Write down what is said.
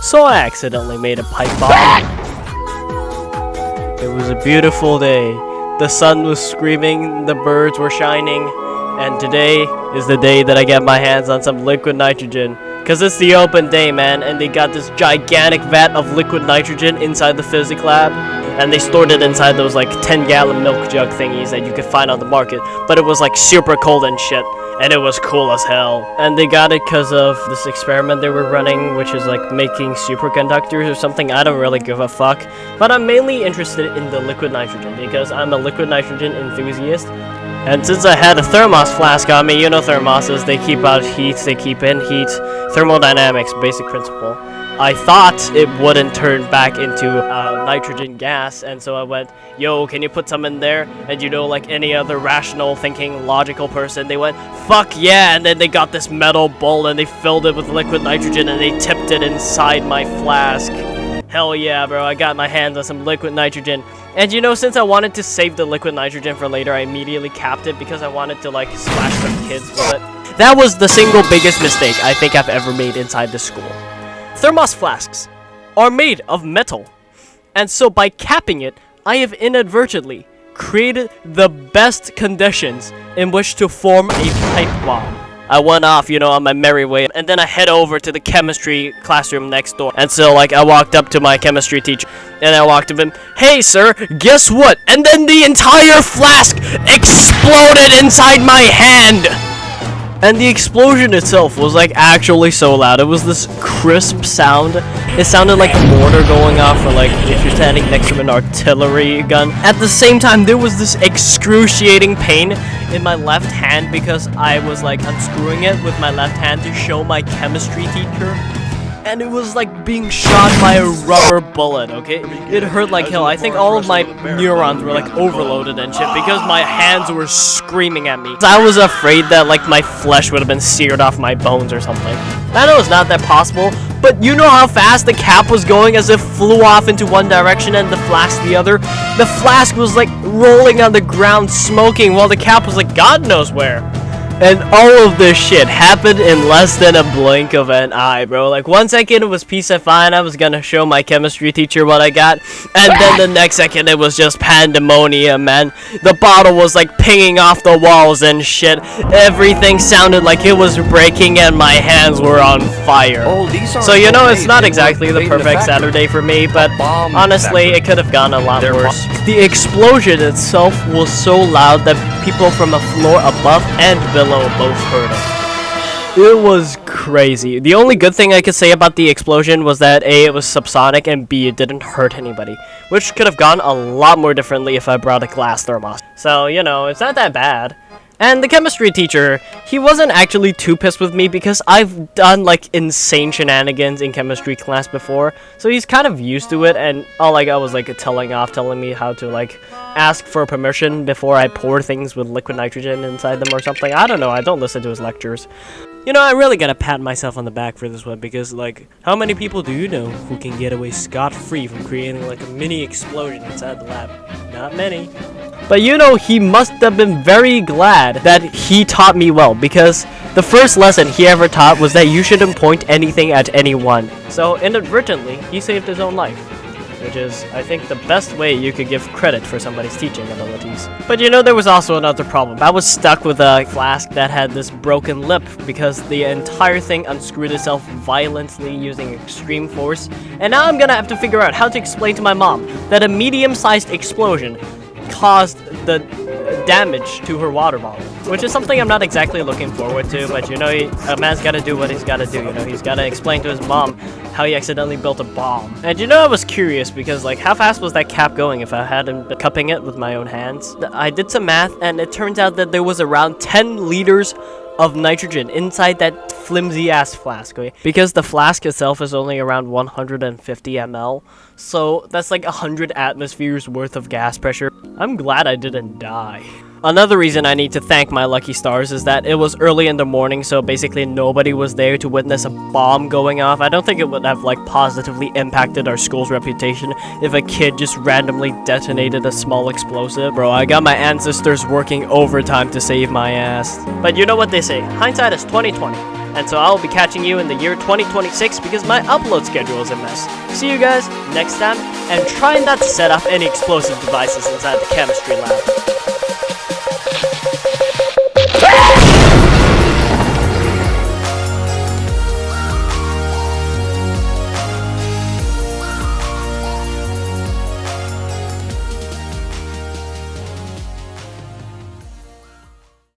so I accidentally made a pipe bomb. It was a beautiful day. The sun was screaming, the birds were shining, and today is the day that I get my hands on some liquid nitrogen. Cause it's the open day, man, and they got this gigantic vat of liquid nitrogen inside the physics lab. And they stored it inside those like 10-gallon milk jug thingies that you could find on the market. But it was like super cold and shit. And it was cool as hell. And they got it because of this experiment they were running, which is like making superconductors or something. I don't really give a fuck. But I'm mainly interested in the liquid nitrogen because I'm a liquid nitrogen enthusiast. And since I had a thermos flask on me, you know thermoses, they keep out heat, they keep in heat. Thermodynamics, basic principle. I thought it wouldn't turn back into nitrogen gas, and so I went, yo, can you put some in there? And you know, like any other rational thinking, logical person, they went, fuck yeah, and then they got this metal bowl and they filled it with liquid nitrogen and they tipped it inside my flask. Hell yeah, bro, I got my hands on some liquid nitrogen. And you know, since I wanted to save the liquid nitrogen for later, I immediately capped it because I wanted to, like, splash some kids with it. That was the single biggest mistake I think I've ever made inside the school. Thermos flasks are made of metal. And so by capping it, I have inadvertently created the best conditions in which to form a pipe bomb. I went off, you know, on my merry way, and then I head over to the chemistry classroom next door. And so, like, I walked up to my chemistry teacher, and I walked up to him, hey, sir, guess what? And then the entire flask exploded inside my hand! And the explosion itself was, like, actually so loud. It was this crisp sound. It sounded like a mortar going off, or, like, if you're standing next to an artillery gun. At the same time, there was this excruciating pain in my left hand because I was, like, unscrewing it with my left hand to show my chemistry teacher. And it was like being shot by a rubber bullet, okay? It hurt like hell. I think all of my neurons were like overloaded and shit because my hands were screaming at me. I was afraid that like my flesh would have been seared off my bones or something. I know it's not that possible, but you know how fast the cap was going as it flew off into one direction and the flask the other? The flask was like rolling on the ground smoking while the cap was like God knows where. And all of this shit happened in less than a blink of an eye, bro. Like, 1 second it was peace and fine. I was gonna show my chemistry teacher what I got. And then the next second it was just pandemonium, man. The bottle was, like, pinging off the walls and shit. Everything sounded like it was breaking and my hands were on fire. So, you know, it's not exactly the perfect Saturday for me, but honestly, it could have gone a lot worse. The explosion itself was so loud that people from a floor above and below both heard it. It was crazy. The only good thing I could say about the explosion was that A, it was subsonic, and B, it didn't hurt anybody. Which could have gone a lot more differently if I brought a glass thermos. So, you know, it's not that bad. And the chemistry teacher, he wasn't actually too pissed with me because I've done, like, insane shenanigans in chemistry class before. So he's kind of used to it, and all I got was, like, telling me how to, like, ask for permission before I pour things with liquid nitrogen inside them or something. I don't know, I don't listen to his lectures. You know, I really gotta pat myself on the back for this one because, like, how many people do you know who can get away scot-free from creating, like, a mini explosion inside the lab? Not many. But you know, he must have been very glad that he taught me well, because the first lesson he ever taught was that you shouldn't point anything at anyone. So inadvertently, he saved his own life, which is, I think, the best way you could give credit for somebody's teaching abilities. But you know, there was also another problem. I was stuck with a flask that had this broken lip because the entire thing unscrewed itself violently using extreme force. And now I'm gonna have to figure out how to explain to my mom that a medium-sized explosion caused the damage to her water bottle, which is something I'm not exactly looking forward to, but you know, a man's gotta do what he's gotta do, you know, he's gotta explain to his mom how he accidentally built a bomb. And you know, I was curious because, like, how fast was that cap going if I hadn't been cupping it with my own hands? I did some math, and it turns out that there was around 10 liters of nitrogen inside that flimsy ass flask, okay? Because the flask itself is only around 150 ml, so that's like 100 atmospheres worth of gas pressure. I'm glad I didn't die. Another reason I need to thank my lucky stars is that it was early in the morning, so basically nobody was there to witness a bomb going off. I don't think it would have, like, positively impacted our school's reputation if a kid just randomly detonated a small explosive. Bro, I got my ancestors working overtime to save my ass. But you know what they say, hindsight is 20/20. And so I'll be catching you in the year 2026 because my upload schedule is a mess. See you guys next time, and try not to set up any explosive devices inside the chemistry lab.